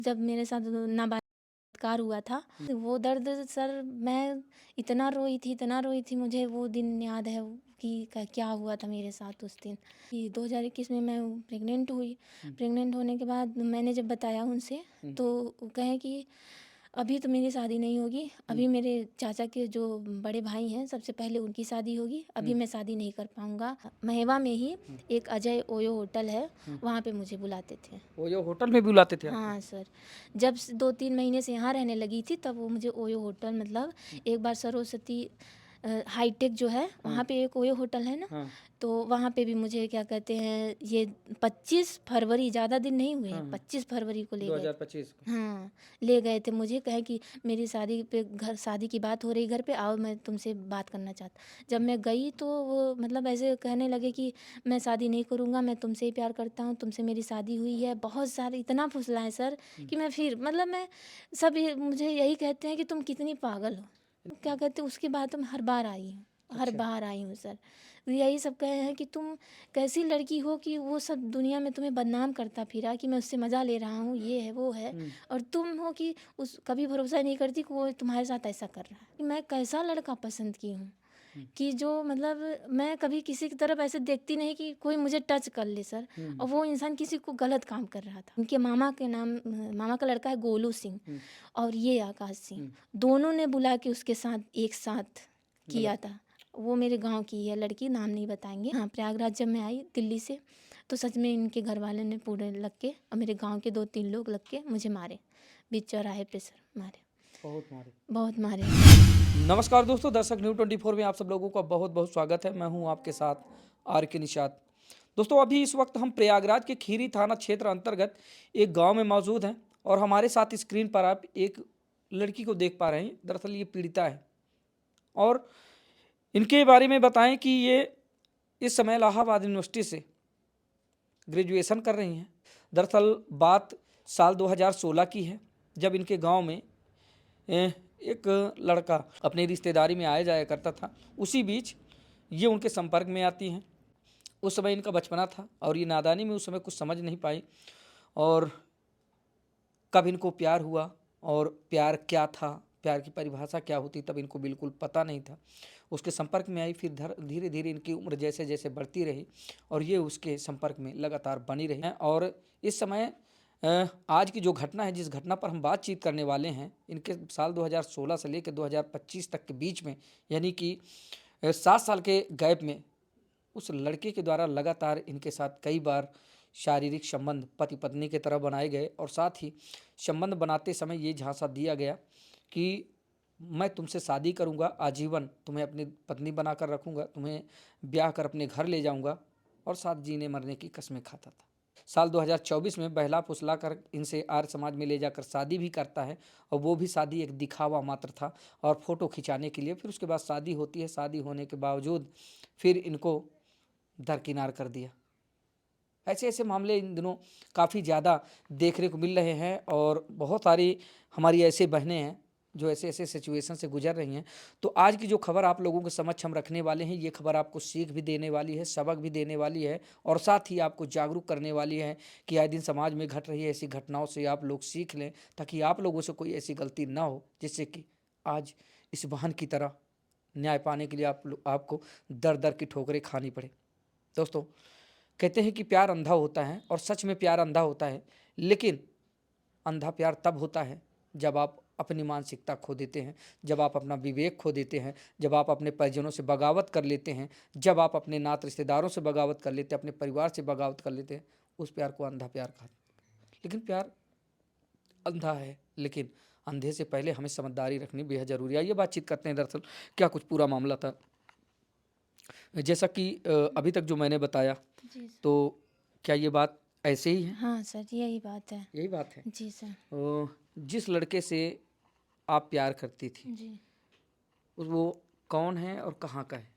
जब मेरे साथ नाबालिग हुआ था, वो दर्द सर मैं इतना रोई थी। मुझे वो दिन याद है कि क्या हुआ था मेरे साथ उस दिन कि 2021 में मैं प्रेग्नेंट हुई। प्रेग्नेंट होने के बाद मैंने जब बताया उनसे तो वो कहे कि अभी तो मेरी शादी नहीं होगी, अभी मेरे चाचा के जो बड़े भाई हैं सबसे पहले उनकी शादी होगी, अभी मैं शादी नहीं कर पाऊँगा। महेवा में ही एक अजय ओयो होटल है, वहाँ पे मुझे बुलाते थे। ओयो होटल में भी बुलाते थे आपको? हाँ सर, जब 2-3 महीने से यहाँ रहने लगी थी तब वो मुझे ओयो होटल मतलब एक बार सरस्वती हाईटेक जो है वहाँ पे एक ओयो होटल है ना, तो वहाँ पे भी मुझे क्या कहते हैं ये 25 फरवरी, ज़्यादा दिन नहीं हुए हैं, 25 फरवरी को ले गए 2025 को। हाँ, ले गए थे मुझे, कहे कि मेरी शादी पे शादी की बात हो रही घर पे, आओ मैं तुमसे बात करना चाहता। जब मैं गई तो वो मतलब ऐसे कहने लगे कि मैं शादी नहीं करूँगा, मैं तुमसे ही प्यार करता हूँ, तुमसे मेरी शादी हुई है। बहुत सारे इतना फुसलाए सर कि मैं फिर मतलब मैं सब मुझे यही कहते हैं कि तुम कितनी पागल हो। क्या कहते हैं उसके बाद तो मैं हर बार आई हूँ सर। यही सब कहे हैं कि तुम कैसी लड़की हो कि वो सब दुनिया में तुम्हें बदनाम करता फिरा कि मैं उससे मज़ा ले रहा हूँ, ये है वो है, और तुम हो कि उस कभी भरोसा नहीं करती कि वो तुम्हारे साथ ऐसा कर रहा है। कि मैं कैसा लड़का पसंद की हूँ कि जो मतलब मैं कभी किसी की तरफ ऐसे देखती नहीं कि कोई मुझे टच कर ले सर, और वो इंसान किसी को गलत काम कर रहा था। उनके मामा का लड़का है गोलू सिंह और ये आकाश सिंह, दोनों ने बुला के उसके साथ एक साथ किया था। वो मेरे गांव की है लड़की, नाम नहीं बताएंगे। हाँ, प्रयागराज जब मैं आई दिल्ली से तो सच में इनके घर वाले ने पूरे लग के और मेरे गांव के 2-3 लोग लग के मुझे मारे, बीच चौराहे पे सर मारे, बहुत मारे। नमस्कार दोस्तों, दर्शक न्यू 24 में आप सब लोगों का बहुत बहुत स्वागत है। मैं हूं आपके साथ आर के निषाद। दोस्तों, अभी इस वक्त हम प्रयागराज के खीरी थाना क्षेत्र अंतर्गत एक गांव में मौजूद हैं और हमारे साथ स्क्रीन पर आप एक लड़की को देख पा रहे हैं। दरअसल ये पीड़िता है और इनके बारे में बताएं कि ये इस समय इलाहाबाद यूनिवर्सिटी से ग्रेजुएशन कर रही हैं। दरअसल बात साल 2016 की है, जब इनके गांव में एक लड़का अपनी रिश्तेदारी में आया जाया करता था। उसी बीच ये उनके संपर्क में आती हैं। उस समय इनका बचपना था और ये नादानी में उस समय कुछ समझ नहीं पाई और कब इनको प्यार हुआ और प्यार क्या था, प्यार की परिभाषा क्या होती, तब इनको बिल्कुल पता नहीं था। उसके संपर्क में आई, फिर धीरे धीरे इनकी उम्र जैसे जैसे बढ़ती रही और ये उसके संपर्क में लगातार बनी रही हैं। और इस समय आज की जो घटना है, जिस घटना पर हम बातचीत करने वाले हैं, इनके साल 2016 से लेकर 2025 तक के बीच में, यानी कि 7 साल के गैप में उस लड़के के द्वारा लगातार इनके साथ कई बार शारीरिक संबंध पति पत्नी के तरह बनाए गए और साथ ही संबंध बनाते समय ये झांसा दिया गया कि मैं तुमसे शादी करूंगा, आजीवन तुम्हें अपनी पत्नी बनाकर रखूंगा, तुम्हें ब्याह कर अपने घर ले जाऊंगा, और साथ जीने मरने की कस्में खाता था। साल 2024 में बहला फुसला कर इनसे आर्य समाज में ले जाकर शादी भी करता है और वो भी शादी एक दिखावा मात्र था और फोटो खिंचाने के लिए। फिर उसके बाद शादी होती है। शादी होने के बावजूद फिर इनको दरकिनार कर दिया। ऐसे ऐसे मामले इन दिनों काफ़ी ज़्यादा देखने को मिल रहे हैं और बहुत सारी हमारी ऐसे बहनें हैं जो ऐसे ऐसे सिचुएशन से गुजर रही हैं। तो आज की जो खबर आप लोगों के समक्ष हम रखने वाले हैं, ये खबर आपको सीख भी देने वाली है, सबक भी देने वाली है और साथ ही आपको जागरूक करने वाली है कि आए दिन समाज में घट रही ऐसी घटनाओं से आप लोग सीख लें, ताकि आप लोगों से कोई ऐसी गलती ना हो जिससे कि आज इस बहन की तरह न्याय पाने के लिए आपको दर दर की ठोकरें खानी पड़े। दोस्तों, कहते हैं कि प्यार अंधा होता है और सच में प्यार अंधा होता है, लेकिन अंधा प्यार तब होता है जब आप अपनी मानसिकता खो देते हैं, जब आप अपना विवेक खो देते हैं, जब आप अपने परिजनों से बगावत कर लेते हैं, जब आप अपने नात रिश्तेदारों से बगावत कर लेते हैं, अपने परिवार से बगावत कर लेते हैं। उस प्यार को अंधा प्यार कहा। लेकिन प्यार अंधा है, लेकिन अंधे से पहले हमें समझदारी रखनी बेहद जरूरी है। ये बातचीत करते हैं दरअसल क्या कुछ पूरा मामला था। जैसा कि अभी तक जो मैंने बताया, जी सर। तो क्या ये बात ऐसे ही है? हाँ सर, यही बात है। यही बात है। जी सर। जिस लड़के से आप प्यार करती थी, जी, वो कौन है और कहाँ का है?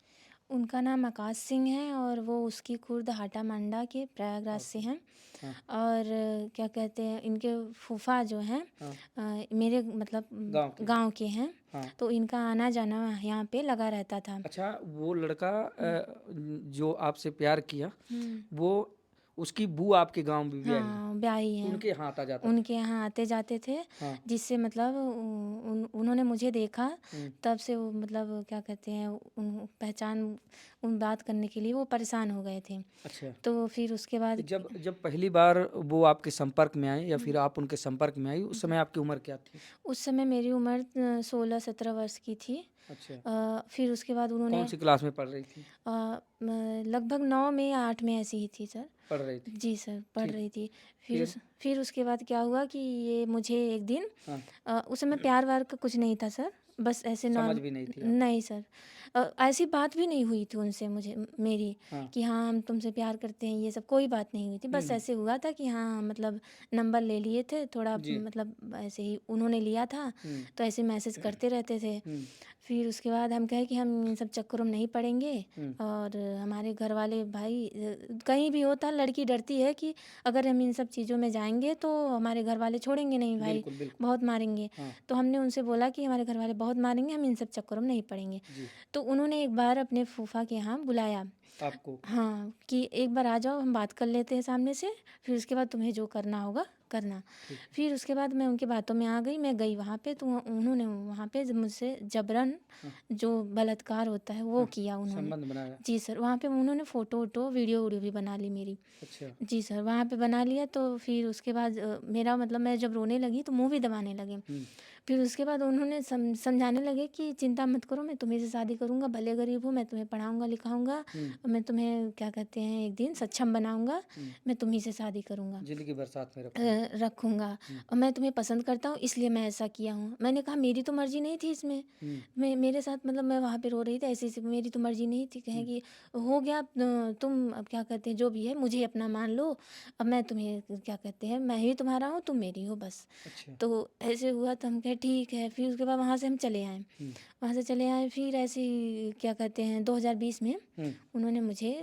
उनका नाम आकाश सिंह है और वो उसकी खुर्द हाटा मंडा के प्रयागराज से हैं। हाँ और क्या कहते हैं इनके फूफा जो हैं हाँ, मेरे मतलब गांव के हैं, हाँ। तो इनका आना जाना यहाँ पे लगा रहता था। अच्छा, वो लड़का जो आपसे प्यार किया, वो उसकी बुआ आपके गाँव में भी आई है, हाँ, ब्याही तो हैं। उनके यहाँ आता जाता था। उनके यहाँ आते जाते थे, हाँ। जिससे मतलब उन्होंने मुझे देखा, हुँ। तब से वो मतलब क्या कहते हैं, उन पहचान उन बात करने के लिए वो परेशान हो गए थे। अच्छा। तो फिर उसके बाद जब जब पहली बार वो आपके संपर्क में आए या फिर आप उनके संपर्क में आई, उस समय आपकी उम्र क्या थी? उस समय मेरी उम्र 16-17 वर्ष की थी। अच्छा। फिर उसके बाद उन्होंने कौन सी क्लास में पढ़ रही थी? लगभग 9 में या 8 में ऐसी ही थी सर। पढ़ रही थी। जी सर, पढ़ ठीक। रही थी। फिर? फिर उसके बाद क्या हुआ कि ये मुझे एक दिन हाँ। उस समय प्यार-व्यार का कुछ नहीं था सर, बस ऐसे समझ नॉर्म भी नहीं थी आप? नहीं सर। ऐसी बात भी नहीं हुई थी उनसे मुझे मेरी हाँ। कि हाँ, हम तुमसे प्यार करते हैं, ये सब कोई बात नहीं हुई थी। बस हुँ। ऐसे हुआ था कि हाँ, मतलब नंबर ले लिए थे, थोड़ा जी। मतलब ऐसे ही उन्होंने लिया था, हुँ। तो ऐसे मैसेज करते रहते थे। हुँ। फिर उसके बाद हम कहे कि हम इन सब चक्करों में नहीं पड़ेंगे, हुँ। और हमारे घर वाले भाई कहीं भी होता लड़की डरती है कि अगर हम इन सब चीज़ों में जाएंगे तो हमारे घर वाले छोड़ेंगे नहीं भाई, बिल्कुल, बिल्कुल। बहुत मारेंगे। हाँ। तो हमने उनसे बोला कि हमारे घर वाले बहुत मारेंगे, हम इन सब चक्करों में नहीं पड़ेंगे। जी। तो उन्होंने एक बार अपने फूफा के यहाँ बुलाया, आपको? हाँ, कि एक बार आ जाओ, हम बात कर लेते हैं सामने से, फिर उसके बाद तुम्हें जो करना होगा करना। ठीक है। फिर उसके बाद मैं उनकी बातों में आ गई, मैं गई वहाँ पे, तो उन्होंने वहाँ पे मुझसे जबरन हाँ। जो बलात्कार होता है वो हाँ। किया उन्होंने। संबंध बनाया। जी सर, वहाँ पे उन्होंने फ़ोटो वीडियो भी बना ली मेरी। अच्छा। जी सर, वहाँ पे बना लिया, तो फिर उसके बाद मेरा मतलब मैं जब रोने लगी तो मुँह भी दबाने लगे। हुँ। फिर उसके बाद उन्होंने समझाने लगे कि चिंता मत करो, मैं तुम्हीं से शादी करूँगा, भले गरीब हूँ, मैं तुम्हें पढ़ाऊँगा लिखाऊँगा, हुँ। मैं तुम्हें क्या कहते हैं एक दिन सक्षम बनाऊँगा, हुँ। मैं तुम्हीं से शादी करूँगा, ज़िंदगी भर साथ में रखूँगा। रखूँगा, हुँ। और मैं तुम्हें पसंद करता हूँ इसलिए मैं ऐसा किया हूँ। मैंने कहा मेरी तो मर्ज़ी नहीं थी इसमें, हुँ। मेरे साथ मतलब मैं वहाँ पे रो रही थी ऐसे-ऐसे, मेरी तो मर्ज़ी नहीं थी। कहें हुँ। कि हो गया, तुम अब क्या कहते हैं जो भी है मुझे अपना मान लो, अब मैं तुम्हें क्या कहते हैं मैं ही तुम्हारा हूँ, तुम मेरी हो बस। अच्छा। तो ऐसे हुआ तो हम कहे ठीक है। फिर उसके बाद वहाँ से हम चले आए। हुँ। वहाँ से चले आए, फिर ऐसे ही क्या कहते हैं 2020 में हुँ। उन्होंने मुझे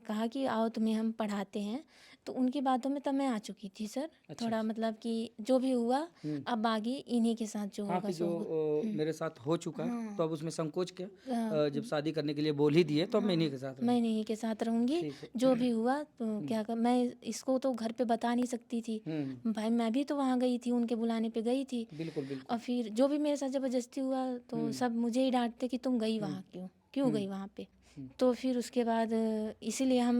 कहा कि आओ तुम्हें हम पढ़ाते हैं। तो उनकी बातों में तब मैं आ चुकी थी सर। अच्छा, थोड़ा अच्छा। मतलब कि जो भी हुआ, हुँ। अब आगे इन्हीं के साथ जो हाँ, होगा कि सो जो होगा। मेरे साथ हो चुका, तो हाँ। अब उसमें संकोच क्या? अ, जब शादी करने के लिए बोल ही दिए, तो अब मैं इन्हीं के हाँ, साथ मैं रहूँगी। इन्हीं के साथ रहूँगी। ठीक है। जो भी हुआ तो हुँ। क्या कर, मैं इसको तो घर पे बता नहीं सकती थी। हुँ। भाई मैं भी तो वहाँ गई थी, उनके बुलाने पे गई थी। बिल्कुल, और बिल्कुल। फिर जो भी मेरे साथ ज़बरदस्ती हुआ तो हुँ। सब मुझे ही डाँटते कि तुम गई हुँ। वहाँ क्यों? क्यों हुँ। गई वहाँ पे? हुँ। तो फिर उसके बाद इसीलिए हम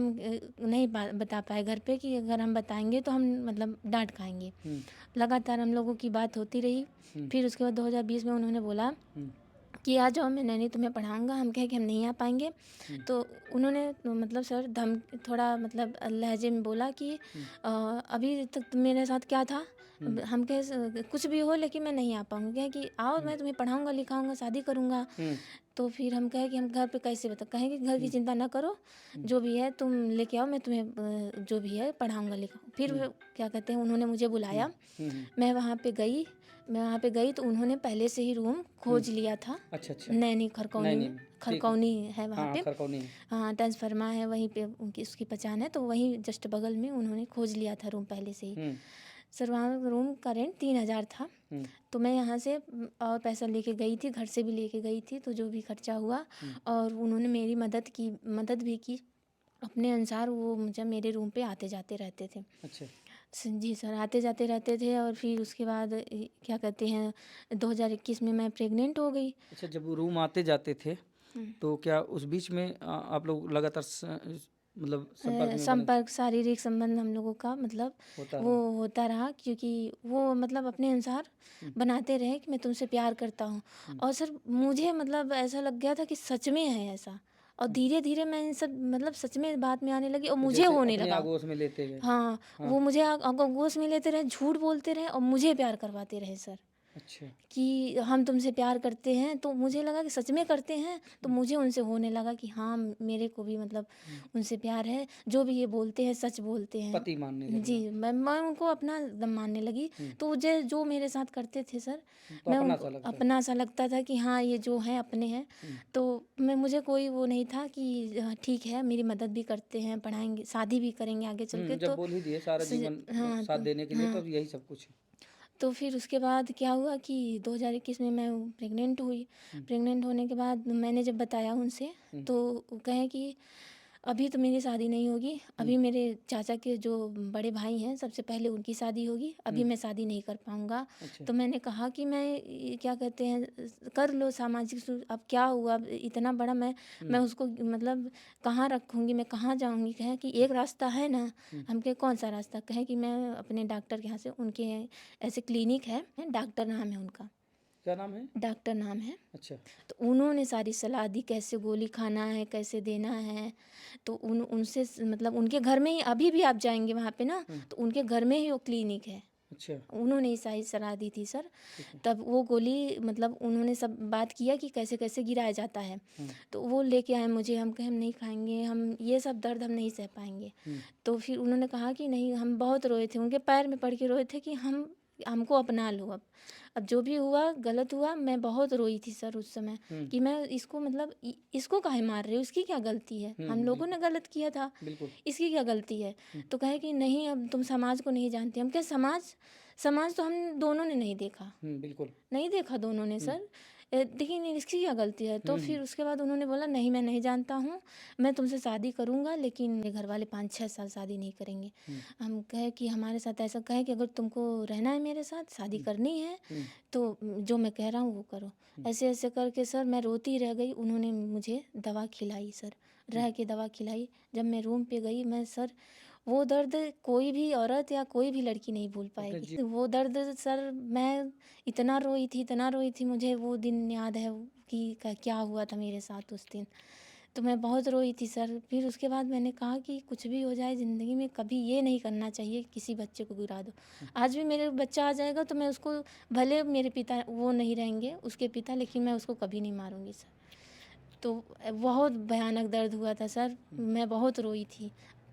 नहीं बता पाए घर पे कि अगर हम बताएँगे तो हम मतलब डाँट खाएँगे। हुँ। लगातार हम लोगों की बात होती रही। हुँ। फिर उसके बाद 2020 में उन्होंने बोला हुँ। कि आ जाओ, मैं नहीं तुम्हें पढ़ाऊँगा। हम कहे कि हम नहीं आ पाएँगे। हुँ। तो उन्होंने मतलब सर थोड़ा मतलब लहजे में बोला कि हुँ। अभी तक मेरे साथ क्या था? हुँ। हम कहे कुछ भी हो लेकिन मैं नहीं आ पाऊँगी। कहे कि आओ, हुँ। मैं तुम्हें पढ़ाऊँगा लिखाऊँगा, शादी करूँगा। हुँ। तो फिर हम कहे कि हम घर पे कैसे कहें कि घर की हुँ। चिंता ना करो, हुँ। जो भी है तुम लेके आओ, मैं तुम्हें जो भी है पढ़ाऊँगा लिखाऊँगा। फिर हुँ। क्या कहते हैं उन्होंने मुझे हुँ। बुलाया। हुँ। हुँ। मैं वहाँ पे गई। तो उन्होंने पहले से ही रूम हुँ। खोज लिया था। अच्छा, अच्छा। नैनी खरकौनी नहीं, में, नहीं, ठीक है। खरकौनी है वहाँ हाँ, हाँ, पे। खरकौनी में। हाँ, ट्रांसफरमा है वहीं पे, उनकी उसकी पहचान है, तो वहीं जस्ट बगल में उन्होंने खोज लिया था रूम पहले से ही। हुँ। सर वहाँ रूम का रेंट 3000 था। हुँ। तो मैं यहाँ से और पैसा लेके गई थी, घर से भी लेके गई थी, तो जो भी खर्चा हुआ हुँ। और उन्होंने मेरी मदद भी की। अपने अनुसार वो मुझे मेरे रूम पे आते जाते रहते थे। अच्छा। जी सर, आते जाते रहते थे। और फिर उसके बाद क्या कहते हैं 2021 में मैं प्रेग्नेंट हो गई। अच्छा, जब वो रूम आते जाते थे, हुँ। तो क्या उस बीच में आप लोग लगातार मतलब संपर्क में बने संपर्क, शारीरिक संबंध हम लोगों का मतलब होता वो रहा? होता रहा, क्योंकि वो मतलब अपने अनुसार हुँ। बनाते रहे कि मैं तुमसे प्यार करता हूँ। हुँ। और सर मुझे मतलब ऐसा लग गया था कि सच में है ऐसा, और हुँ। धीरे-धीरे मैं इन सब मतलब सच में बात में आने लगी और तो मुझे जैसे होने अपने लगा। आगोश में लेते गए। हाँ, हाँ। वो मुझे गोश में लेते रहे, झूठ बोलते रहे और मुझे प्यार करवाते रहे सर। अच्छा। कि हम तुमसे प्यार करते हैं, तो मुझे लगा कि सच में करते हैं, तो हुँ। मुझे उनसे होने लगा कि हाँ, मेरे को भी मतलब हुँ। उनसे प्यार है, जो भी ये बोलते हैं सच बोलते हैं। पति मानने लगे जी, आप। मैं उनको अपना एकदम मानने लगी। हुँ। तो जो मेरे साथ करते थे सर, तो मैं अपना-सा उनको लगता था। अपना-सा लगता था कि हाँ, ये जो हैं अपने हैं। हुँ। तो मुझे कोई वो नहीं था कि ठीक है, मेरी मदद भी करते हैं, पढ़ाएँगे, शादी भी करेंगे आगे चल के, जब तो बोल ही दिए सारा जीवन हाँ, साथ देने के लिए, तो हाँ। अब यही सब कुछ है। तो फिर उसके बाद क्या हुआ कि 2021 में मैं प्रेग्नेंट हुई। हुँ। प्रेग्नेंट होने के बाद मैंने जब बताया उनसे, हुँ। तो वो कहे कि अभी तो मेरी शादी नहीं होगी। अभी मेरे चाचा के जो बड़े भाई हैं, सबसे पहले उनकी शादी होगी। अभी मैं शादी नहीं कर पाऊँगा। अच्छा। तो मैंने कहा कि मैं क्या कहते हैं, कर लो सामाजिक अब क्या हुआ, अब इतना बड़ा मैं उसको मतलब कहाँ रखूँगी, मैं कहाँ जाऊँगी। कहे कि एक रास्ता है ना। हम कहे कौन सा रास्ता। कहे कि मैं अपने डॉक्टर के यहाँ से, उनके ऐसे क्लिनिक है, डॉक्टर नाम है उनका, क्या नाम है? डॉक्टर नाम है। अच्छा। तो उन्होंने सारी सलाह दी, कैसे गोली खाना है, कैसे देना है। तो उनसे मतलब उनके घर में ही, अभी भी आप जाएंगे वहाँ पे ना, तो उनके घर में ही वो क्लिनिक है। अच्छा। उन्होंने ही सारी सलाह दी थी सर। ठीक है। तब वो गोली मतलब उन्होंने सब बात किया कि कैसे कैसे गिराया जाता है। तो वो लेके आए मुझे। हम कहे हम नहीं खाएंगे, हम ये सब दर्द हम नहीं सह पाएंगे। तो फिर उन्होंने कहा कि नहीं, हम बहुत रोए थे, उनके पैर में पड़ के रोए थे कि हमको अपना लो। अब जो भी हुआ गलत हुआ। मैं बहुत रोई थी सर उस समय कि मैं इसको मतलब इसको काहे मार रहे हो, इसकी क्या गलती है, हम लोगों ने गलत किया था, बिल्कुल। इसकी क्या गलती है। तो कहे कि नहीं, अब तुम समाज को नहीं जानती। हम क्या समाज तो हम दोनों ने नहीं देखा, बिल्कुल। नहीं देखा दोनों ने सर। लेकिन इसकी क्या गलती है। तो फिर उसके बाद उन्होंने बोला नहीं, मैं नहीं जानता हूँ, मैं तुमसे शादी करूँगा, लेकिन मेरे घर वाले 5-6 साल शादी नहीं करेंगे। हम कहे कि हमारे साथ ऐसा कहे कि अगर तुमको रहना है मेरे साथ, शादी करनी है, तो जो मैं कह रहा हूँ वो करो। ऐसे ऐसे करके सर मैं रोती रह गई। उन्होंने मुझे दवा खिलाई सर, रह के दवा खिलाई। जब मैं रूम पे गई, मैं सर वो दर्द कोई भी औरत या कोई भी लड़की नहीं भूल पाएगी। वो दर्द सर, मैं इतना रोई थी। मुझे वो दिन याद है कि क्या हुआ था मेरे साथ उस दिन। तो मैं बहुत रोई थी सर। फिर उसके बाद मैंने कहा कि कुछ भी हो जाए ज़िंदगी में, कभी ये नहीं करना चाहिए किसी बच्चे को गिरा दो। आज भी मेरे बच्चा आ जाएगा तो मैं उसको, भले मेरे पिता वो नहीं रहेंगे उसके पिता, लेकिन मैं उसको कभी नहीं मारूंगी सर। तो बहुत भयानक दर्द हुआ था सर। मैं बहुत रोई थी।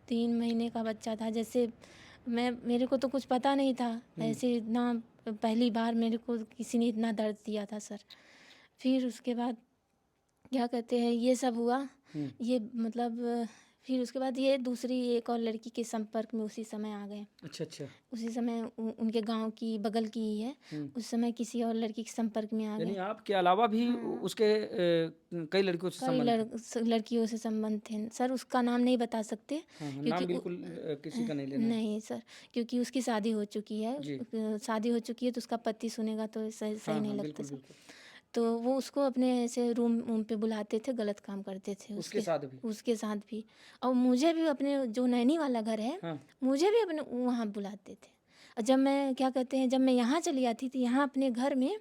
3 महीने का बच्चा था। जैसे मेरे को तो कुछ पता नहीं था, ऐसे इतना पहली बार मेरे को किसी ने इतना दर्द दिया था सर। फिर उसके बाद क्या कहते हैं, ये सब हुआ। ये मतलब फिर उसके बाद ये दूसरी एक और लड़की के संपर्क में उसी समय आ गए। अच्छा। अच्छा। उसी समय उनके गांव की बगल की ही है। उस समय किसी और लड़की के संपर्क में आ यानी गए। आपके अलावा भी उसके कई लड़कियों से कई संबंध थे? लड़कियों से संबंध थे सर। उसका नाम नहीं बता सकते हाँ, हाँ, क्योंकि नाम बिल्कुल किसी का नहीं लेना है। नहीं सर, क्योंकि उसकी शादी हो चुकी है। जी। शादी हो चुकी है तो उसका पति सुनेगा तो सही हाँ, नहीं हाँ, लगता बिल्कुल, सर। बिल्कुल। तो वो उसको अपने ऐसे रूम पे बुलाते थे, गलत काम करते थे उसके साथ भी? उसके साथ भी। और मुझे भी अपने जो नैनी वाला घर है, हाँ। मुझे भी अपने वहाँ बुलाते थे। और जब मैं क्या कहते हैं, जब मैं यहाँ चली आती थी यहाँ अपने घर में,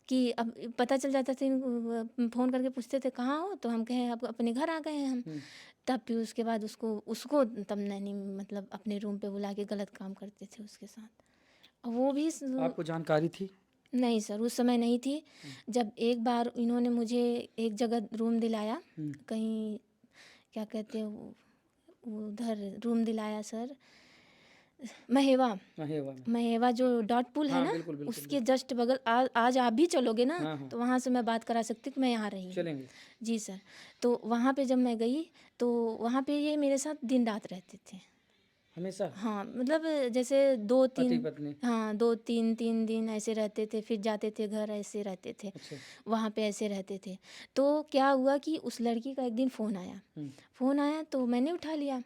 कि अब पता चल जाता था, फ़ोन करके पूछते थे कहाँ हो, तो हम कहें अब अपने घर आ गए हैं हम। तब फिर उसके बाद उसको तब नैनी मतलब अपने रूम पे बुला के गलत काम करते थे उसके साथ। और वो भी आपको जानकारी थी? नहीं सर, उस समय नहीं थी। जब एक बार इन्होंने मुझे एक जगह रूम दिलाया, कहीं क्या कहते हैं उधर रूम दिलाया सर, महेवा। महेवा में? महेवा जो डॉट पुल है हाँ, ना, बिल्कुल, बिल्कुल, उसके जस्ट बगल। आज आप भी चलोगे ना, हाँ, हाँ। तो वहाँ से मैं बात करा सकती हूँ कि मैं यहाँ रही हूँ। चलेंगे। जी सर। तो वहाँ पे जब मैं गई, तो वहाँ पे ये मेरे साथ दिन रात रहते थे। हमेशा? हाँ, मतलब जैसे पति पत्नी? हाँ, 2-3 दिन ऐसे रहते थे, फिर जाते थे घर, ऐसे रहते थे। अच्छा। वहाँ पे ऐसे रहते थे। तो क्या हुआ कि उस लड़की का एक दिन फ़ोन आया तो मैंने उठा लिया।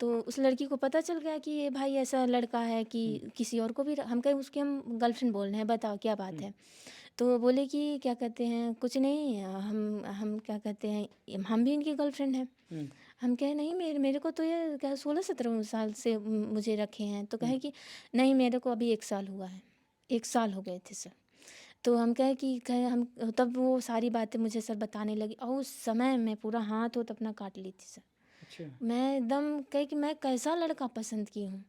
तो उस लड़की को पता चल गया कि ये भाई ऐसा लड़का है कि किसी और को भी हम कहें, उसकी हम गर्लफ्रेंड बोल रहे हैं, बताओ क्या बात है। तो बोले कि क्या कहते हैं, कुछ नहीं, हम क्या कहते हैं, हम भी इनकी गर्लफ्रेंड हैं। हम कहे नहीं, मेरे को तो ये क्या 16-17 साल से मुझे रखे हैं। तो कहे कि नहीं, मेरे को अभी 1 साल हुआ है, 1 साल हो गए थे सर। तो हम कहे कि हम तब वो सारी बातें मुझे सर बताने लगी। और उस समय मैं पूरा हाथ अपना काट ली थी सर। अच्छा। मैं एकदम कहे कि मैं कैसा लड़का पसंद की हूँ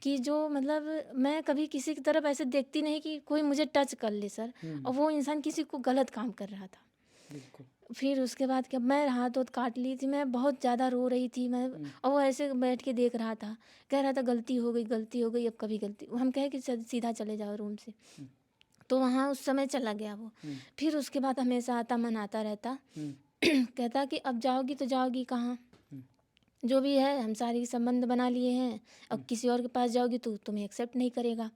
कि जो मतलब मैं कभी किसी की तरफ ऐसे देखती नहीं कि कोई मुझे टच कर ले सर। और वो इंसान किसी को गलत काम कर रहा था। बिल्कुल। फिर उसके बाद क्या, मैं हाथ काट ली थी, मैं बहुत ज़्यादा रो रही थी मैं। और वो ऐसे बैठ के देख रहा था, कह रहा था गलती हो गई, अब कभी गलती। हम कहे कि सीधा चले जाओ रूम से। तो वहाँ उस समय चला गया वो। फिर उसके बाद हमेशा आता मन आता रहता। कहता कि अब जाओगी तो जाओगी कहाँ, जो भी है हम सारी संबंध बना लिए हैं, अब किसी और के पास जाओगी तो तुम्हें एक्सेप्ट नहीं करेगा।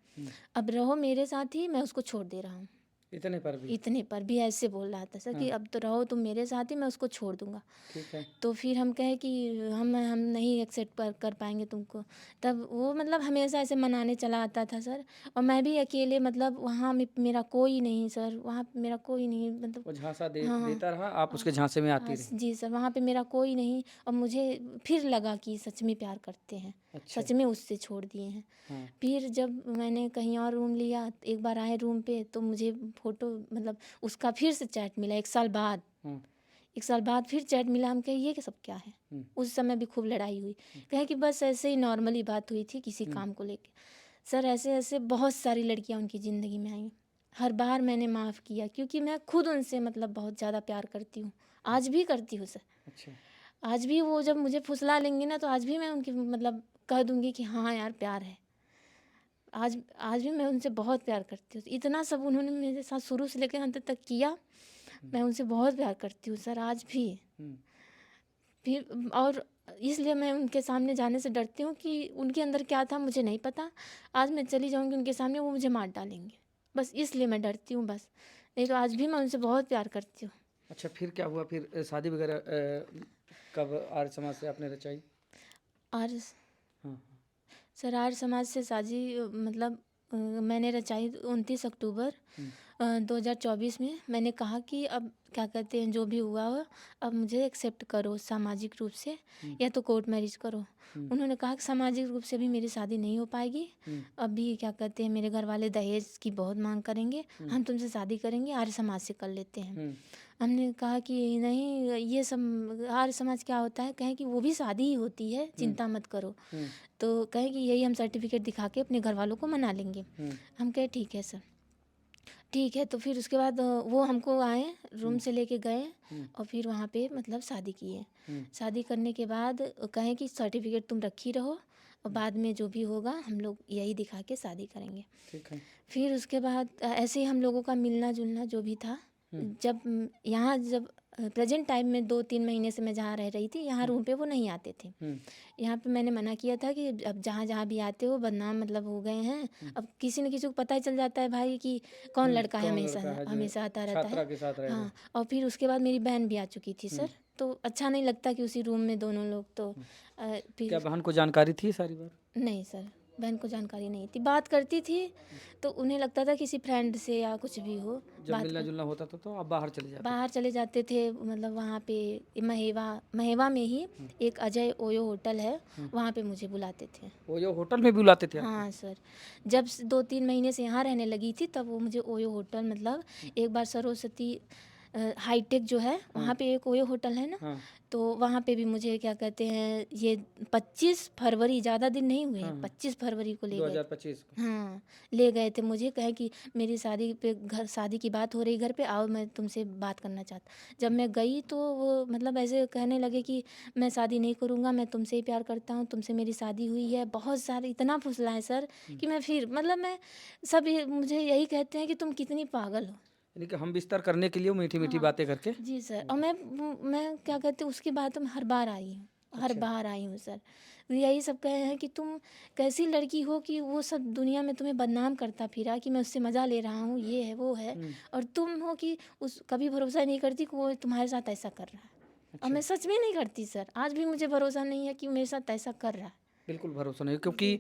अब रहो मेरे साथ ही, मैं उसको छोड़ दे रहा हूँ। इतने पर भी? इतने पर भी ऐसे बोल रहा था सर कि अब तो रहो तुम मेरे साथ ही, मैं उसको छोड़ दूंगा। ठीक है। तो फिर हम कहे कि हम नहीं एक्सेप्ट कर पाएंगे तुमको। तब वो मतलब हमेशा ऐसे मनाने चला आता था सर, और मैं भी अकेले, मतलब वहाँ मेरा कोई नहीं सर, वहाँ पे मेरा कोई नहीं, मतलब वो झांसा हाँ देता रहा, आप उसके झांसे में आती हाँ रही। जी सर, वहाँ पे मेरा कोई नहीं, और मुझे फिर लगा कि सच में प्यार करते हैं, अच्छा। सच में उससे छोड़ दिए हैं। हाँ। फिर जब मैंने कहीं और रूम लिया, एक बार आए रूम पे तो मुझे फ़ोटो, मतलब उसका फिर से चैट मिला 1 साल बाद। हाँ। 1 साल बाद फिर चैट मिला, हम कहे ये क्या सब क्या है? उस समय भी खूब लड़ाई हुई। कहे कि बस ऐसे ही नॉर्मली बात हुई थी किसी काम को लेके। सर ऐसे-ऐसे बहुत सारी लड़कियाँ उनकी ज़िंदगी में आईं। हर बार मैंने माफ़ किया, क्योंकि मैं खुद उनसे मतलब बहुत ज़्यादा प्यार करती हूँ। आज भी करती हूँ सर। अच्छा। आज भी वो जब मुझे फुसला लेंगी ना, तो आज भी मैं उनकी मतलब कह दूँगी कि हाँ यार प्यार है। आज आज भी मैं उनसे बहुत प्यार करती हूँ। इतना सब उन्होंने मेरे साथ शुरू से लेकर अंत तक किया। मैं उनसे बहुत प्यार करती हूँ सर आज भी। फिर और इसलिए मैं उनके सामने जाने से डरती हूँ कि उनके अंदर क्या था मुझे नहीं पता। आज मैं चली जाऊँगी उनके सामने, वो मुझे मार डालेंगे। बस इसलिए मैं डरती हूँ बस। नहीं तो आज भी मैं उनसे बहुत प्यार करती हूँ। अच्छा, फिर क्या हुआ? फिर शादी वगैरह कब आर्य समाज से आपने रचाई? और हाँ। सर आर्य समाज से शादी मतलब मैंने रचाई 29 अक्टूबर 2024 में। मैंने कहा कि अब क्या कहते हैं, जो भी हुआ हो अब मुझे एक्सेप्ट करो सामाजिक रूप से, या तो कोर्ट मैरिज करो। उन्होंने कहा कि सामाजिक रूप से भी मेरी शादी नहीं हो पाएगी। अभी क्या कहते हैं, मेरे घर वाले दहेज की बहुत मांग करेंगे, हम तुमसे शादी करेंगे आर्य समाज से कर लेते हैं। हमने कहा कि नहीं, ये सब आर्य समाज क्या होता है? कहें कि वो भी शादी ही होती है, चिंता मत करो। तो कहें कि यही हम सर्टिफिकेट दिखा के अपने घर वालों को मना लेंगे। हम कहे ठीक है सर, ठीक है। तो फिर उसके बाद वो हमको आए, रूम से लेके गए, और फिर वहाँ पे मतलब शादी किए। शादी करने के बाद कहें कि सर्टिफिकेट तुम रखी रहो, और बाद में जो भी होगा हम लोग यही दिखा के शादी करेंगे। ठीक है। फिर उसके बाद ऐसे ही हम लोगों का मिलना जुलना जो भी था। जब यहाँ जब प्रेजेंट टाइम में 2-3 महीने से मैं जहाँ रह रही थी, यहाँ रूम पे वो नहीं आते थे। यहाँ पे मैंने मना किया था कि अब जहाँ जहाँ भी आते हो बदनाम मतलब हो गए हैं। अब किसी न किसी को पता ही चल जाता है भाई कि कौन लड़का है, कौन हमेशा लड़का है जो हमेशा आता रहता छात्रा है। के साथ रहे थे? हाँ, और फिर उसके बाद मेरी बहन भी आ चुकी थी सर, तो अच्छा नहीं लगता कि उसी रूम में दोनों लोग। तो क्या फिर बहन को जानकारी थी सारी बात? नहीं सर, बहन को जानकारी नहीं थी। बात करती थी तो उन्हें लगता था किसी फ्रेंड से या कुछ भी हो जब बात मिलना कर। जुलना होता था तो आप बाहर चले जाते बाहर चले जाते थे, मतलब वहाँ पे महेवा में ही एक अजय ओयो होटल है, वहाँ पे मुझे बुलाते थे। थे? वो जो होटल में बुलाते थे आपको? हाँ सर, जब 2-3 महीने से यहाँ रहने लगी थी तब वो मुझे ओयो होटल, मतलब एक बार सरस्वती हाईटेक जो है वहाँ पे एक ओयो होटल है ना, हाँ। तो वहाँ पे भी मुझे क्या कहते हैं, ये 25 फरवरी, ज़्यादा दिन नहीं हुए हैं, 25 फरवरी को ले गए थे। 2025 को? हाँ, ले गए थे मुझे, कहे कि मेरी शादी की बात हो रही घर पे, आओ मैं तुमसे बात करना चाहता। जब मैं गई तो वो मतलब ऐसे कहने लगे कि मैं शादी नहीं करूँगा, मैं तुमसे ही प्यार करता हूँ, तुमसे मेरी शादी हुई है। बहुत सारे इतना फुसलाए सर कि मैं फिर मतलब मैं सब मुझे यही कहते हैं कि तुम कितनी पागल हो। यानी कि हम विस्तार करने के लिए वो मीठी मीठी हाँ बातें करके? जी सर, और मैं क्या कहते हैं, उसके बाद तो मैं हर बार आई हूँ, हर अच्छा। बार आई हूँ सर। यही सब कहे हैं कि तुम कैसी लड़की हो कि वो सब दुनिया में तुम्हें बदनाम करता फिरा कि मैं उससे मज़ा ले रहा हूँ, ये है वो है, और तुम हो कि उस कभी भरोसा नहीं करती कि वो तुम्हारे साथ ऐसा कर रहा है। और अच्छा। मैं सच में नहीं करती सर, आज भी मुझे भरोसा नहीं है कि मेरे साथ ऐसा कर रहा है। बिल्कुल भरोसा नहीं, क्योंकि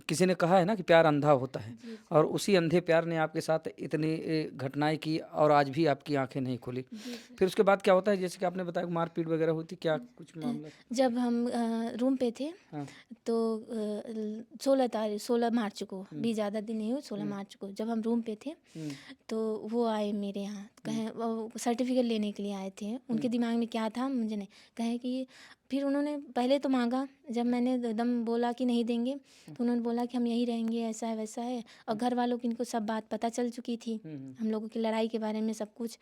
किसी ने कहा है ना कि प्यार अंधा होता है, जी और उसी अंधे प्यार ने आपके साथ इतनी घटनाएं की और आज भी आपकी आंखें नहीं खुली। जी सर। फिर उसके बाद क्या होता है, जैसे कि आपने बताया मारपीट वगैरह होती, क्या कुछ मामला? जब हम रूम पे थे हाँ। तो 16 मार्च को, भी ज़्यादा दिन नहीं हुए, 16 मार्च को जब हम रूम पे थे तो वो आए मेरे यहाँ, कहें वो सर्टिफिकेट लेने के लिए आए थे। उनके दिमाग में क्या था मुझे नहीं, कहें कि फिर उन्होंने पहले तो मांगा, जब मैंने एकदम बोला कि नहीं देंगे तो उन्होंने बोला कि हम यहीं रहेंगे, ऐसा है वैसा है। और घर वालों की इनको सब बात पता चल चुकी थी, हम लोगों की लड़ाई के बारे में सब कुछ,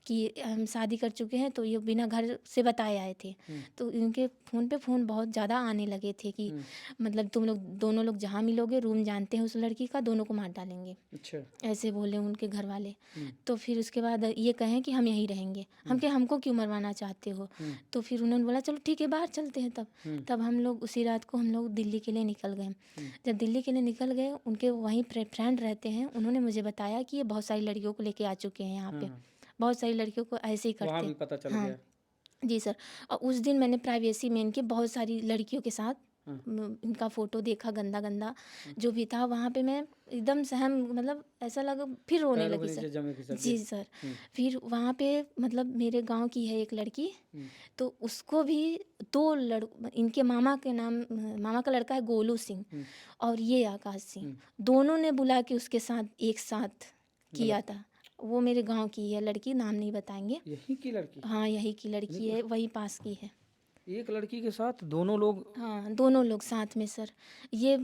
कि हम शादी कर चुके हैं, तो ये बिना घर से बताए आए थे। तो इनके फ़ोन पे फ़ोन बहुत ज़्यादा आने लगे थे कि मतलब तुम लोग दोनों लोग जहाँ मिलोगे, रूम जानते हैं उस लड़की का, दोनों को मार डालेंगे, अच्छा। ऐसे बोले उनके घर वाले। तो फिर उसके बाद ये कहें कि हम यहीं रहेंगे। हम कहे हमको क्यों मरवाना चाहते हो? तो फिर उन्होंने बोला चलो ठीक है, बाहर चलते हैं तब। हम्म, तब हम लोग उसी रात को हम लोग दिल्ली के लिए निकल गए। जब दिल्ली के लिए निकल गए, उनके वहीं फ्रेंड रहते हैं, उन्होंने मुझे बताया कि ये बहुत सारी लड़कियों को लेके आ चुके हैं यहाँ पे, हाँ, बहुत सारी लड़कियों को ऐसे ही वहाँ करते भी हैं। पता चल हाँ गया। जी सर। और उस दिन मैंने प्राइवेसी में इनके बहुत सारी लड़कियों के साथ हाँ, इनका फ़ोटो देखा, गंदा गंदा जो भी था। वहाँ पे मैं एकदम सहम, मतलब ऐसा लगा, फिर रोने पैरों के लगी सर। नीचे जमे खिसक जी गए। सर। हम्म, फिर वहाँ पे मतलब मेरे गांव की है एक लड़की, हम्म, तो उसको भी दो इनके मामा के नाम, मामा का लड़का है गोलू सिंह हम्म, और ये आकाश सिंह, हम्म, दोनों ने बुला के उसके साथ एक साथ किया गलत। था। वो मेरे गांव की है लड़की, नाम नहीं बताएंगे। यही की लड़की? हाँ यही की नहीं, लड़की है, वही पास की है। एक लड़की के साथ दोनों लोग? हाँ दोनों लोग साथ में सर। ये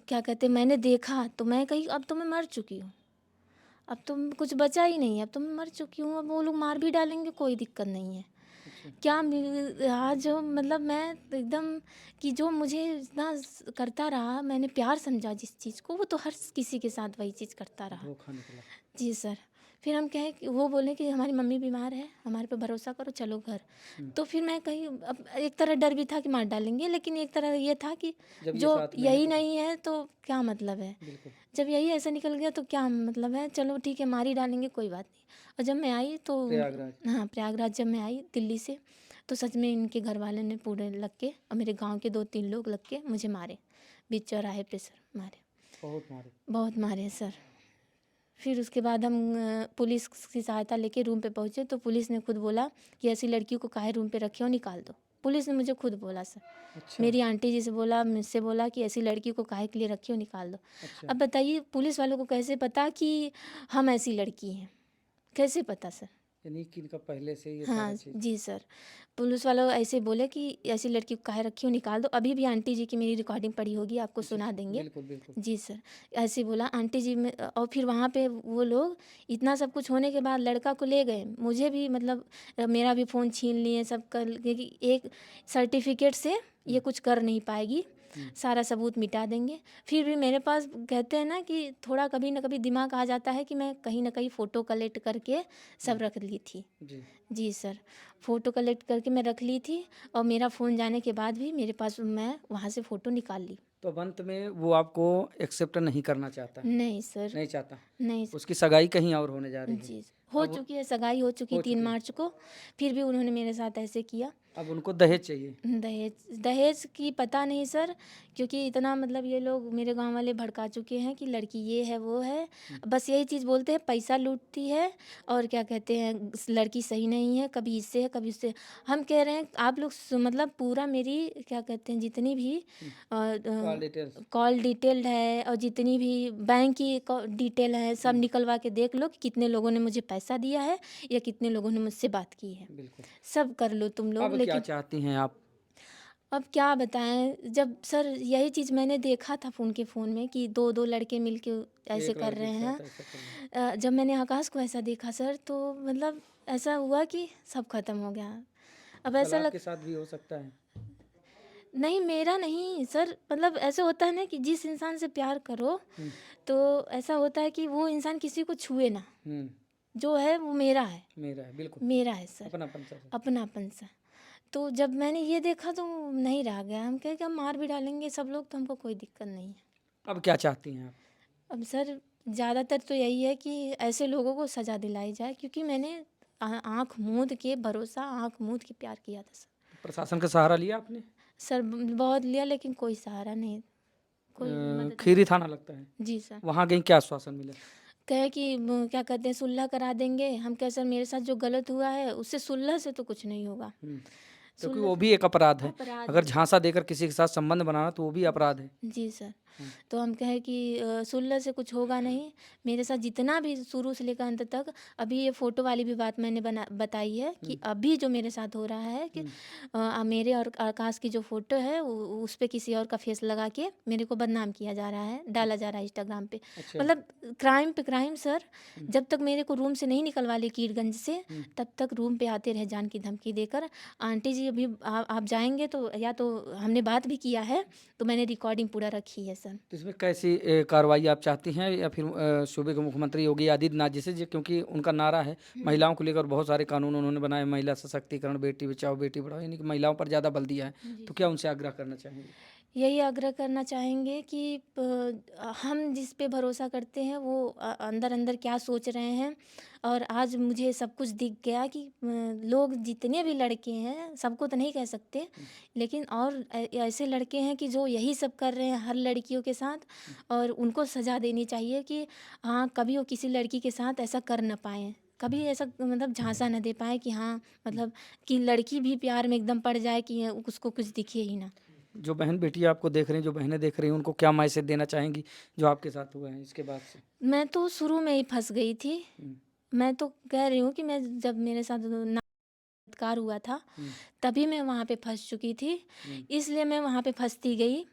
क्या कहते, मैंने देखा तो मैं कही अब तो मैं मर चुकी हूँ, अब तो कुछ बचा ही नहीं है, अब तो मैं मर चुकी हूँ, अब वो लोग मार भी डालेंगे, कोई दिक्कत नहीं है। अच्छा। क्या आज जो मतलब मैं एकदम कि जो मुझे इतना करता रहा, मैंने प्यार समझा जिस चीज़ को, वो तो हर किसी के साथ वही चीज़ करता रहा। धोखा निकला। जी सर। फिर हम कहें कि वो बोले कि हमारी मम्मी बीमार है, हमारे पे भरोसा करो, चलो घर। तो फिर मैं कहीं, अब एक तरह डर भी था कि मार डालेंगे, लेकिन एक तरह ये था कि जब ये जो साथ में है यही तो नहीं है तो क्या मतलब है, बिल्कुल। जब यही ऐसा निकल गया तो क्या मतलब है, चलो ठीक है मार ही डालेंगे, कोई बात नहीं। और जब मैं आई तो प्रयागराज। हाँ प्रयागराज जब मैं आई दिल्ली से, तो सच में इनके घर वाले ने पूरे लग के और मेरे गांव के 2-3 लोग लग के मुझे मारे, बीच चौराहे पे सर मारे, बहुत मारे। बहुत मारे सर। फिर उसके बाद हम पुलिस की सहायता लेके रूम पे पहुँचे, तो पुलिस ने खुद बोला कि ऐसी लड़की को काहे रूम पे रखे हो, निकाल दो। पुलिस ने मुझे खुद बोला सर, अच्छा। मेरी आंटी जी से बोला, मुझसे बोला कि ऐसी लड़की को काहे के लिए रखी हो, निकाल दो। अच्छा। अब बताइए पुलिस वालों को कैसे पता कि हम ऐसी लड़की हैं, कैसे पता सर? यानी कि इनका पहले से ये सारा हाँ चीज़। जी सर। पुलिस वालों ऐसे बोले कि ऐसी लड़की को काहे रखी हो, निकाल दो। अभी भी आंटी जी की मेरी रिकॉर्डिंग पड़ी होगी, आपको अच्छा, सुना अच्छा, देंगे। बिल्कुल बिल्कुल। जी सर। ऐसे बोला आंटी जी में, और फिर वहाँ पे वो लोग इतना सब कुछ होने के बाद लड़का को ले गए, मुझे भी मतलब मेरा भी फ़ोन छीन लिए सब कर, क्योंकि एक सर्टिफिकेट से ये कुछ कर नहीं पाएगी, सारा सबूत मिटा देंगे। फिर भी मेरे पास कहते हैं ना कि थोड़ा कभी ना कभी दिमाग आ जाता है, कि मैं कहीं ना कहीं फ़ोटो कलेक्ट करके सब रख ली थी। जी। जी सर। फ़ोटो कलेक्ट करके मैं रख ली थी, और मेरा फ़ोन जाने के बाद भी मेरे पास, मैं वहाँ से फ़ोटो निकाल ली। तो अब अंत में वो आपको एक्सेप्ट नहीं करना चाहता? नहीं सर। नहीं चाहता? नहीं सर। उसकी सगाई कहीं और होने जा रही है? जी हो अब चुकी है, सगाई हो चुकी हो 3 चुकी है। मार्च को, फिर भी उन्होंने मेरे साथ ऐसे किया। अब उनको दहेज चाहिए? दहेज दहेज की पता नहीं सर, क्योंकि इतना मतलब ये लोग मेरे गांव वाले भड़का चुके हैं कि लड़की ये है वो है, बस यही चीज़ बोलते हैं, पैसा लूटती है, और क्या कहते हैं लड़की सही नहीं है, कभी इससे है कभी उससे। हम कह रहे हैं आप लोग मतलब पूरा मेरी क्या कहते हैं जितनी भी कॉल डिटेल्स। कॉल डिटेल्ड है, और जितनी भी बैंक की डिटेल है, सब निकलवा के देख लो कि कितने लोगों ने मुझे पैसा दिया है, या कितने लोगों ने मुझसे बात की है, बिल्कुल। सब कर लो तुम लोग। अब क्या लेकिन चाहती हैं आप? अब क्या बताएं, जब सर यही चीज़ मैंने देखा था उनके फ़ोन में कि 2-2 लड़के मिलके ऐसे एक कर लड़की रहे के हैं। साथ ऐसा कर रहे हैं। जब मैंने आकाश को ऐसा देखा सर, तो मतलब ऐसा हुआ कि सब ख़त्म हो गया। अब कल ऐसा लग आपके साथ भी हो सकता है? नहीं, मेरा नहीं सर, मतलब ऐसे होता है ना कि जिस इंसान से प्यार करो, हम्म, तो ऐसा होता है कि वो इंसान किसी को छुए ना, हम्म, जो है वो मेरा है, मेरा है बिल्कुल। मेरा है सर, अपनापन सा। अपनापन सा। तो जब मैंने ये देखा तो नहीं रहा गया, हम कहे कि हम मार भी डालेंगे सब लोग, तो हमको कोई दिक्कत नहीं है। अब क्या चाहती हैं आप? अब सर ज़्यादातर तो यही है कि ऐसे लोगों को सज़ा दिलाई जाए, क्योंकि मैंने आँख मूंद के भरोसा, आँख मूंद के प्यार किया था सर। प्रशासन का सहारा लिया आपने? सर बहुत लिया, लेकिन कोई सहारा नहीं, कोई मदद खीरी थाना लगता है? नहीं। जी सर। वहाँ गई, क्या आश्वासन मिला? कहे कि क्या कहते हैं सुलह करा देंगे। हम कहे सर मेरे साथ जो गलत हुआ है उससे सुलह से तो कुछ नहीं होगा, क्योंकि सुलह वो से भी एक अपराध है। अपराध अगर है। झांसा देकर किसी के साथ संबंध बनाना तो वो भी अपराध है। जी सर। हम्म, तो हम कहें कि सुलह से कुछ होगा नहीं। मेरे साथ जितना भी शुरू से लेकर अंत तक, अभी ये फ़ोटो वाली भी बात मैंने बताई है कि अभी जो मेरे साथ हो रहा है कि मेरे और आकाश की जो फ़ोटो है उस पर किसी और का फेस लगा के मेरे को बदनाम किया जा रहा है, डाला जा रहा है इंस्टाग्राम पे। अच्छा। मतलब क्राइम पे क्राइम सर। जब तक मेरे को रूम से नहीं निकलवा ली कीरगंज से, तब तक रूम पे आते रहे जान की धमकी देकर। आंटी जी अभी आप जाएंगे तो, या तो हमने बात भी किया है, तो मैंने रिकॉर्डिंग पूरा रखी है सर। तो इसमें कैसी कार्रवाई आप चाहती हैं, या फिर सूबे के मुख्यमंत्री योगी आदित्यनाथ जी से, क्योंकि उनका नारा है महिलाओं को लेकर बहुत सारे कानून उन्होंने बनाए, महिला सशक्तिकरण, बेटी बचाओ बेटी पढ़ाओ, यानी कि महिलाओं पर ज़्यादा बल दिया है। जी तो सर। क्या उनसे आग्रह करना चाहेंगे? यही आग्रह करना चाहेंगे कि हम जिस पे भरोसा करते हैं वो अंदर अंदर क्या सोच रहे हैं। और आज मुझे सब कुछ दिख गया कि लोग जितने भी लड़के हैं, सबको तो नहीं कह सकते, लेकिन और ऐसे लड़के हैं कि जो यही सब कर रहे हैं हर लड़कियों के साथ, और उनको सज़ा देनी चाहिए कि हाँ, कभी वो किसी लड़की के साथ ऐसा कर ना पाएँ, कभी ऐसा मतलब झांसा न दे पाए कि हाँ, मतलब कि लड़की भी प्यार में एकदम पड़ जाए कि उसको कुछ दिखे ही ना। जो बहन बेटी आपको देख रही हैं, जो बहनें देख रही हैं, उनको क्या मैसेज देना चाहेंगी जो आपके साथ हुआ है इसके बाद से? मैं तो शुरू में ही फँस गई थी। हुँ, मैं तो कह रही हूँ कि मैं जब मेरे साथ बलात्कार हुआ था, हुँ, तभी मैं वहाँ पे फँस चुकी थी। हुँ, इसलिए मैं वहाँ पे फँसती गई।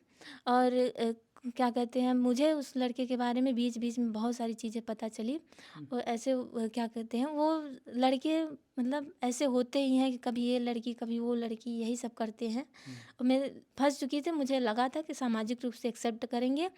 और क्या कहते हैं, मुझे उस लड़के के बारे में बीच-बीच में बहुत सारी चीज़ें पता चली। हुँ, और ऐसे क्या कहते हैं, वो लड़के मतलब ऐसे होते ही हैं कि कभी ये लड़की, कभी वो लड़की, यही सब करते हैं। हुँ। और मैं फँस चुकी थी, मुझे लगा था कि सामाजिक रूप से एक्सेप्ट करेंगे,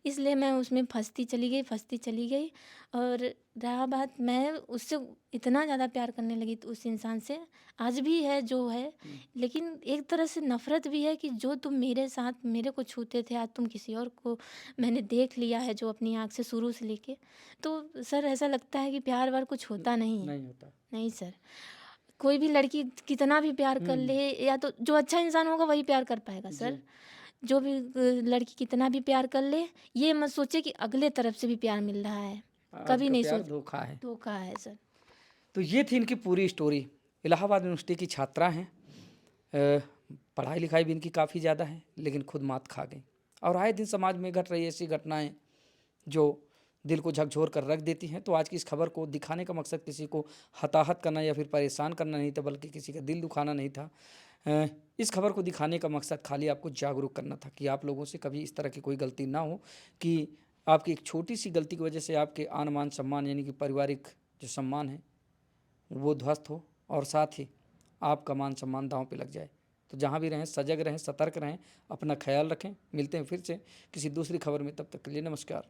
इसलिए मैं उसमें फँसती चली गई। और रहा बात, मैं उससे इतना ज़्यादा प्यार करने लगी उस इंसान से, आज भी है जो है। लेकिन एक तरह से नफ़रत भी है कि जो तुम मेरे साथ मेरे को छूते थे, आज तुम किसी और को, मैंने देख लिया है जो अपनी आँख से शुरू से लेके। तो सर ऐसा लगता है कि प्यार-व्यार कुछ होता नहीं है। नहीं होता। नहीं सर, कोई भी लड़की कितना भी प्यार कर हुँ, ले, या तो जो अच्छा इंसान होगा वही प्यार कर पाएगा जी। सर। जो भी लड़की कितना भी प्यार कर ले, ये मत सोचे कि अगले तरफ से भी प्यार मिल रहा है। कभी आपका नहीं प्यार सोच, धोखा है। धोखा है सर। तो ये थी इनकी पूरी स्टोरी। इलाहाबाद यूनिवर्सिटी की छात्रा हैं। अ, पढ़ाई-लिखाई भी इनकी काफ़ी ज़्यादा है, लेकिन खुद मात खा गईं। और आए दिन समाज में घट रही ऐसी घटनाएँ जो दिल को झकझोर कर रख देती हैं। तो आज की इस खबर को दिखाने का मकसद किसी को हताहत करना या फिर परेशान करना नहीं था, बल्कि किसी का दिल दुखाना नहीं था। अ, इस खबर को दिखाने का मकसद खाली आपको जागरूक करना था कि आप लोगों से कभी इस तरह की कोई गलती ना हो, कि आपकी एक छोटी-सी गलती की वजह से आपके आन मान-सम्मान, यानी कि पारिवारिक जो सम्मान है, वो ध्वस्त हो, और साथ ही आपका मान-सम्मान दाँव पे लग जाए। तो जहाँ भी रहें सजग रहें, सतर्क रहें, अपना ख़्याल रखें। मिलते हैं फिर से किसी दूसरी खबर में, तब तक के लिए नमस्कार।